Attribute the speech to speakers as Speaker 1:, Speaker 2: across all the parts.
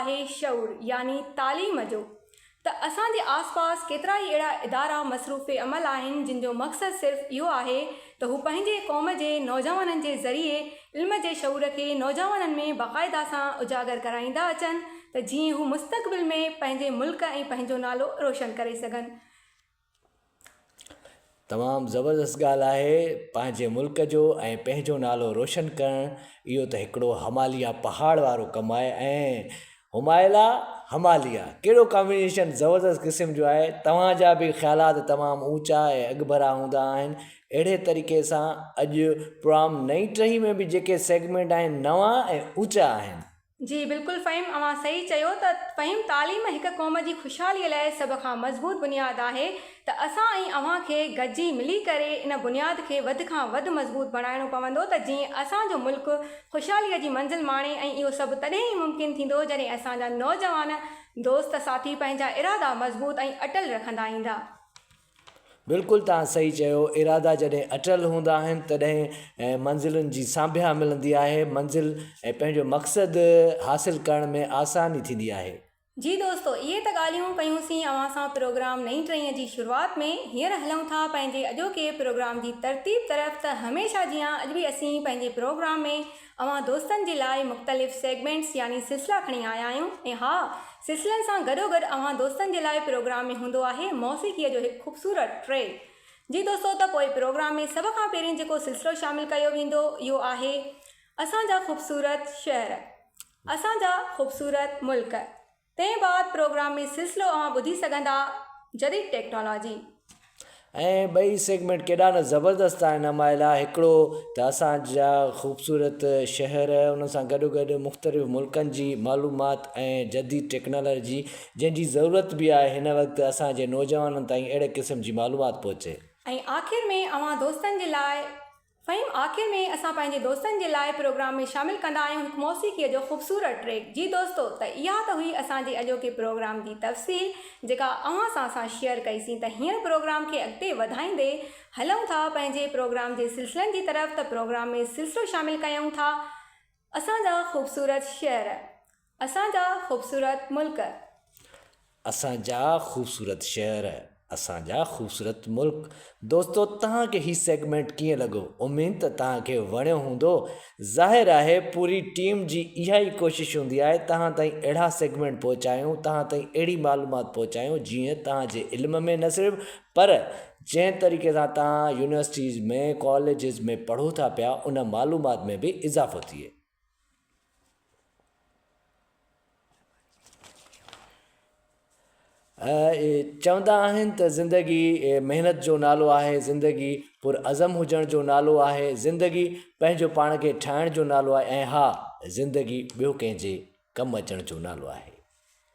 Speaker 1: आहे शऊर यानी तालीम जो। त असांजे आसपास केतिरा ई अहिड़ा इदारा मसरूफ़ अमल आहिनि जिन जो मक़सदु सिर्फ़ु इहो आहे त हू पंहिंजे क़ौम जे नौजवाननि जे ज़रिए इल्म जे शऊर खे नौजवाननि में बाक़ाइदा सां उजागर कराईंदा अचनि त जीअं हू मुस्तक़बिल में पंहिंजे मुल्क ऐं पंहिंजो नालो रोशन करे सघनि।
Speaker 2: तमामु ज़बरदस्त ॻाल्हि आहे। पंहिंजे मुल्क जो ऐं पंहिंजो नालो रोशन करणु इहो त हिकिड़ो हमालिया पहाड़ वारो कमु आहे। ऐं हुमायला हमालिया कहिड़ो कॉम्बिनेशन ज़बरदस्त क़िस्म जो आहे। तव्हांजा बि ख़्यालात तमामु ऊचा ऐं अॻभरा हूंदा आहिनि। अहिड़े तरीक़े सां अॼु प्रोग्राम नई टही में बि जेके सेगमेंट आहिनि नवां ऐं ऊचा आहिनि।
Speaker 1: जी बिल्कुलु फ़हीम, अवां सही चयो त फ़हीम तालीम हिकु क़ौम जी ख़ुशहालीअ लाइ सभ खां मज़बूत बुनियादु आहे त असां ऐं अव्हां खे गॾिजी मिली करे इन बुनियाद खे वधि खां वधि मज़बूत बणाइणो पवंदो त जीअं असांजो मुल्क ख़ुशहालीअ जी मंज़िल माणे। ऐं इहो सभु तॾहिं ई मुमकिन थींदो जॾहिं असांजा नौजवान दोस्त साथी पंहिंजा इरादा मज़बूत ऐं अटल रखंदा ईंदा।
Speaker 2: बिल्कुलु तव्हां सही चयो। इरादा जॾहिं अटल हूंदा आहिनि तॾहिं मंज़िलुनि जी सांभिया मिलंदी आहे। मंज़िल ऐं पंहिंजो मक़सदु हासिलु करण में आसानी थींदी आहे।
Speaker 1: जी दोस्तो, इहे त ॻाल्हियूं कयूंसीं अव्हां सां प्रोग्राम नई टहीअ जी शुरूआति में। हींअर हलूं था पंहिंजे अॼोके प्रोग्राम जी तरतीब तरफ़। त हमेशह जीअं अॼु बि असीं पंहिंजे प्रोग्राम में अव्हां दोस्तनि जे लाइ मुख़्तलिफ़ सेगमेंट्स यानी सिलसिला खणी आया आहियूं। ऐं हा, सिलसिलनि सां गॾोगॾु अव्हां दोस्तनि जे लाइ प्रोग्राम में हूंदो आहे मौसीक़ीअ जो हिकु ख़ूबसूरत ट्रेक। जी दोस्तो, त पोइ प्रोग्राम में सभ खां पहिरीं जेको सिलसिलो शामिलु कयो वेंदो इहो आहे असांजा ख़ूबसूरत शहर, असांजा ख़ूबसूरत मुल्क। तंहिं बाद प्रोग्राम में सिलसिलो अव्हां ॿुधी सघंदा जदीद टेक्नोलॉजी।
Speaker 2: ऐं ॿई सेगमेंट केॾा न ज़बरदस्त आहिनि अमाइला। हिकिड़ो त असांजा ख़ूबसूरत शहर, उन सां गॾोगॾु मुख़्तलिफ़ मुल्कनि जी मालूमात ऐं जदीद टेक्नोलॉजी जंहिंजी ज़रूरत बि आहे हिन वक़्तु असांजे नौजवाननि ताईं अहिड़े क़िस्म जी मालूमात पहुचे। ऐं
Speaker 1: आख़िर में अव्हां दोस्तनि जे लाइ फ़हीम, आख़िर में असां पंहिंजे दोस्तनि जे लाइ प्रोग्राम में शामिलु कंदा आहियूं हिकु मौसीक़ीअ जो ख़ूबसूरत ट्रेक। जी दोस्तो, त इहा त हुई असांजे अॼोके प्रोग्राम जी तफ़सील जेका अव्हां सां शेयर कईसीं। त हींअर प्रोग्राम खे अॻिते वधाईंदे हलूं था पंहिंजे प्रोग्राम जे सिलसिलनि जी तरफ़। त प्रोग्राम में सिलसिलो शामिलु कयूं था असांजा ख़ूबसूरत शहर, असांजा ख़ूबसूरत मुल्क।
Speaker 2: असांजा ख़ूबसूरत शहर, असांजा ख़ूबसूरत मुल्क। दोस्तो, तव्हांखे हीउ सेगमेंट कीअं लॻो? उमेद त तव्हांखे वणियो हूंदो। ज़ाहिर आहे पूरी टीम जी इहा ई कोशिशि हूंदी आहे तव्हां ताईं अहिड़ा सेगमेंट पहुचायूं, तव्हां ताईं अहिड़ी मालूमात पहुचायूं जीअं तव्हांजे इल्म में न सिर्फ़ु पर जंहिं तरीक़े सां तव्हां यूनिवर्सिटीज़ में कॉलेजिस में पढ़ो था पिया उन मालूमात में बि इज़ाफ़ो थिए। चवंदा आहिनि त ज़िंदगी महिनत जो नालो आहे, ज़िंदगी पुरअज़म हुजण जो नालो आहे, ज़िंदगी पंहिंजो पाण खे ठाहिण जो नालो आहे, ऐं हा, ज़िंदगी ॿियो कंहिंजे कमु अचण जो नालो आहे।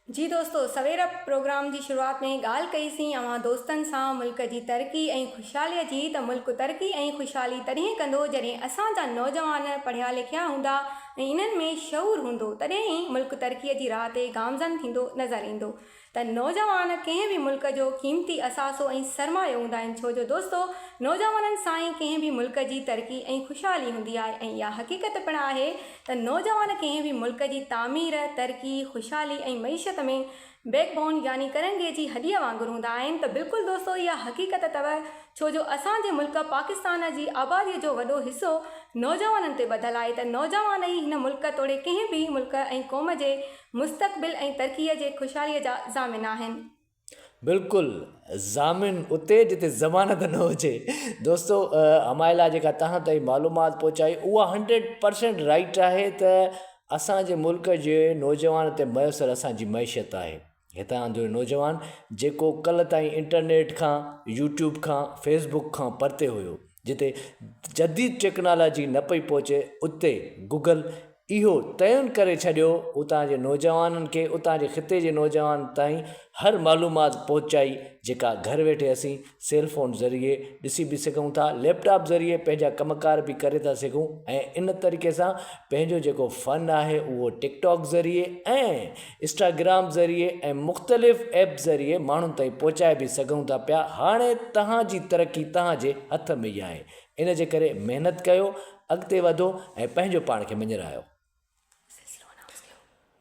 Speaker 1: जी दोस्तो, सवेर प्रोग्राम जी शुरूआति में ॻाल्हि कईसीं अव्हां दोस्तनि सां मुल्क जी तरक़ी ऐं ख़ुशहालीअ जी। त मुल्क तरक़ी ऐं ख़ुशहाली तॾहिं कंदो जॾहिं असांजा नौजवान पढ़िया लिखिया हूंदा ऐं इन्हनि में शऊर हूंदो, तॾहिं ई मुल्क तरक़ीअ जी राह ते गामज़न थींदो नज़र ईंदो। त नौजवान कंहिं बि मुल्क जो क़ीमती असासो ऐं सरमायो हूंदा आहिनि। छो जो दोस्तो, नौजवाननि सां ई कंहिं बि मुल्क जी तरक़ी ऐं ख़ुशहाली हूंदी आहे। ऐं इहा हक़ीक़त पिणु आहे त नौजवान कंहिं बि मुल्क जी तामीर, तरक़ी, ख़ुशहाली ऐं मईशत में बैकबोन यानी करंगे जी हॾीअ वांगुरु हूंदा आहिनि। त बिल्कुलु दोस्तो, इहा हक़ीक़त अथव। छो जो असांजे मुल्क पाकिस्तान जी आबादीअ जो वॾो हिसो नौजवाननि ते ॿधलु आहे। त नौजवान ई हिन मुल्क तोड़े कंहिं बि मुल्क ऐं क़ौम जे मुस्तक़बिल ऐं तरक़ीअ जे ख़ुशहालीअ जा ज़ामिन आहिनि।
Speaker 2: बिल्कुलु ज़ामिन उते जिते ज़मानत न हुजे। दोस्तो, हमाइला जेका तव्हां ताईं मालूमात पहुचाई उहा 100% राइट आहे त असांजे मुल्क जे नौजवान ते मुयसरु असांजी मईशत आहे। हितां जो नौजवान जेको कल्ह ताईं इंटरनेट खां, यूट्यूब खां, फेसबुक खां परते हुयो, जिते जदीद टेक्नोलॉजी न पई पहुचे, उते गूगल इहो तयन करे छॾियो उतां जे नौजवाननि खे, उतां जे ख़िते जे नौजवान ताईं हर मालूमात पहुचाई जेका घर वेठे असीं सेलफोन ज़रिए ॾिसी बि सघूं था, लैपटॉप ज़रिए पंहिंजा कमकार बि करे था सघूं। ऐं इन तरीक़े सां पंहिंजो जेको फ़न आहे उहो टिकटॉक ज़रिए ऐं इंस्टाग्राम ज़रिए ऐं मुख़्तलिफ़ ऐप ज़रिए माण्हुनि ताईं पहुचाए बि सघूं था पिया। हाणे तव्हांजी तरक़ी तव्हांजे हथ में ई आहे। इन जे करे महिनत कयो, अॻिते वधो ऐं पंहिंजो पाण खे मञरायो।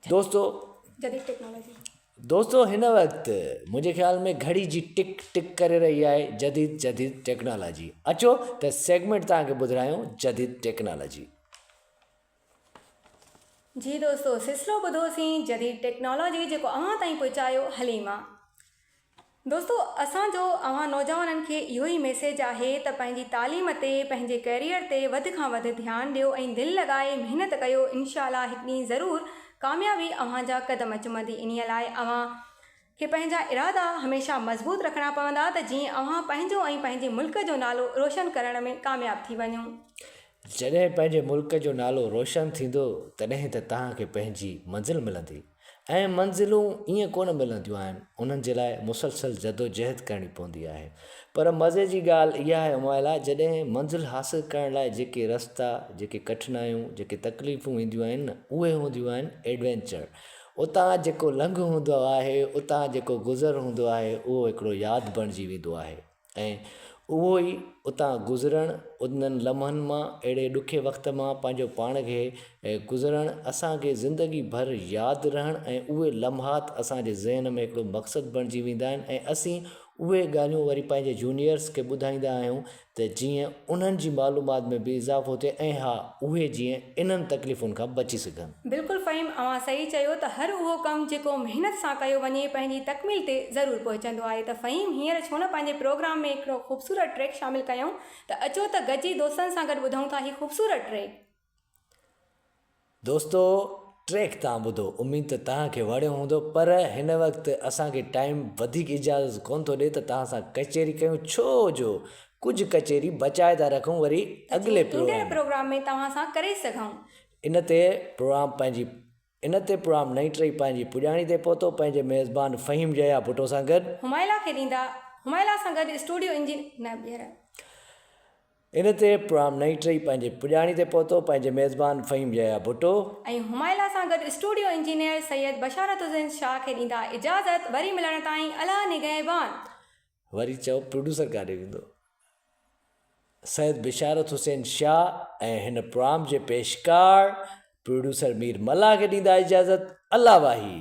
Speaker 2: दोस्तो,
Speaker 1: जदीद टेक्नोलॉजी।
Speaker 2: दोस्तों हिन वक़्तु मुंहिंजे ख़्याल में घड़ी जी टिक टिक करे रही आहे जदीद टेक्नोलॉजी। अचो त सेगमेंट तव्हांखे ॿुधायूं जदीद टेक्नोलॉजी।
Speaker 1: जी दोस्तों, सिलसिलो ॿुधोसीं जदीद टेक्नोलॉजी जेको अव्हां ताईं पहुचायो हलीमा। दोस्तों, असांजो अव्हां नौजवाननि खे इहो ई मैसेज आहे त पंहिंजी तालीम ते, पंहिंजे कैरियर ते वधि खां वधि ध्यानु ॾियो ऐं दिलि लॻाए महिनत कयो। इनशाला हिकु ॾींहुं ज़रूरु कामयाबी अव्हांजा क़दम चुमंदी। इन लाइ अव्हां खे पंहिंजा इरादा हमेशह मज़बूत रखणा पवंदा त जीअं अव्हां पंहिंजो ऐं पंहिंजे मुल्क जो नालो रोशन करण में कामयाबु थी वञो।
Speaker 2: जॾहिं पंहिंजे मुल्क जो नालो रोशन थींदो तॾहिं त तव्हांखे पंहिंजी मंज़िल मिलंदी। ऐं मंज़िलूं ईअं कोन मिलंदियूं आहिनि, उन्हनि जे लाइ मुसलसल जदोजहद करणी पवंदी आहे। पर मज़े जी ॻाल्हि इहा आहे उमाइला, जॾहिं मंज़िल हासिलु करण लाइ जेके रस्ता, जेके कठिनायूं, जेके तकलीफ़ूं ईंदियूं आहिनि न, उहे हूंदियूं आहिनि एडवेंचर। उतां जेको लंघ हूंदो आहे, उतां जेको गुज़र हूंदो आहे, उहो हिकिड़ो यादि बणिजी वेंदो आहे। ऐं उहो ई उतां गुज़रणु, उन्हनि लम्हनि मां, अहिड़े ॾुखे वक़्त मां पंहिंजो पाण खे गुज़रणु असांखे ज़िंदगी भर यादि रहणु, ऐं उहे लम्हात असांजे ज़हन में हिकिड़ो मक़सदु बणिजी वेंदा आहिनि। ऐं असीं उहे ॻाल्हियूं वरी पंहिंजे जूनियर्स खे ॿुधाईंदा आहियूं त जीअं उन्हनि जी मालूमात में बि इज़ाफ़ो थिए ऐं हा, उहे जीअं इन्हनि तकलीफ़ुनि खां बची सघनि।
Speaker 1: बिल्कुलु फ़हीम, अव्हां सही चयो त हर उहो कमु जेको महिनत सां कयो वञे पंहिंजी तकमील ते ज़रूरु पहुचंदो आहे। त फ़हीम, हींअर छो न पंहिंजे प्रोग्राम में हिकिड़ो ख़ूबसूरत ट्रैक शामिलु कयूं। त अचो त गॾिजी दोस्तनि सां गॾु ॿुधूं था हीउ ख़ूबसूरत ट्रैक।
Speaker 2: दोस्तो, ट्रैक तव्हां ॿुधो, उमेद त तव्हांखे वणियो हूंदो। पर हिन वक़्तु असांखे टाइम वधीक इजाज़त कोन थो ॾिए त तव्हां सां कचेरी कयूं, छो जो कुझु कचेरी बचाए था रखूं वरी अॻिले
Speaker 1: प्रोग्राम में तव्हां सां करे सघूं।
Speaker 2: इन ते प्रोग्राम नई टई पंहिंजी पुॼाणी ते पहुतो पंहिंजे मेज़बान फ़हीम जया भुटो सां गॾु।
Speaker 1: हुमाइला सां गॾु स्टूडियो
Speaker 2: इन ते प्रोग्राम नई टई पंहिंजे पुॼाणी ते पहुतो पंहिंजे मेज़बान फ़हीम जया भुटो
Speaker 1: ऐं हुमाइला सां गॾु स्टूडियो इंजीनियर सैयद बशारत हुसैन शाह खे ॾींदा इजाज़त। वरी मिलण ताईं अला निगहबान।
Speaker 2: वरी चओ प्रोड्यूसर काॾे वेंदो? सैयद बशारत हुसैन शाह ऐं हिन प्रोग्राम जे पेशकार प्रोड्यूसर मीर मल्ला खे ॾींदा इजाज़त। अल्लाह वाही।